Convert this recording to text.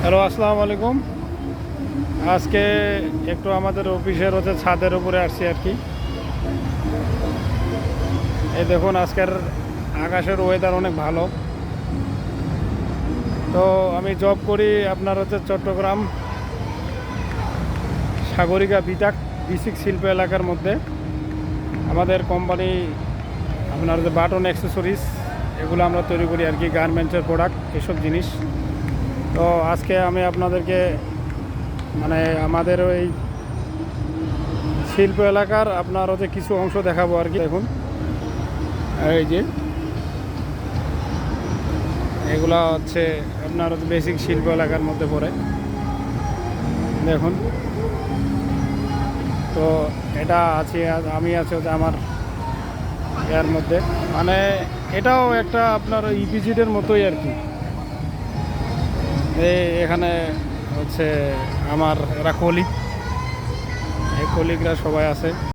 Hello, আসসালামু আলাইকুম। আজকে একটু আমাদের অফিসের ছাদের উপরে আসছি আর কি। এই দেখুন, আজকের আকাশের ওয়েদার অনেক ভালো। তো আমি জব করি আপনার চট্টগ্রাম সাগরিকা বিসিক শিল্প এলাকার মধ্যে। আমাদের কোম্পানি আপনার বাটন অ্যাক্সেসরিজ এগুলো আমরা তৈরি করি আর কি, গার্মেন্টসের প্রোডাক্ট এসব জিনিস। তো আজকে আমি আপনাদেরকে আমাদের ওই শিল্প এলাকার আপনার কিছু অংশ দেখাবো আর কি। দেখুন, এই যে এগুলা আপনার বেসিক শিল্প এলাকার মধ্যে পড়ে। দেখুন, তো এটা আছে, আমি আছি আমার এর মধ্যে। এটাও একটা আপনার ইপিজিডের মতোই আর কি। এখানে আমার এরা কলিগ, এই কলিগরা সবাই আছে।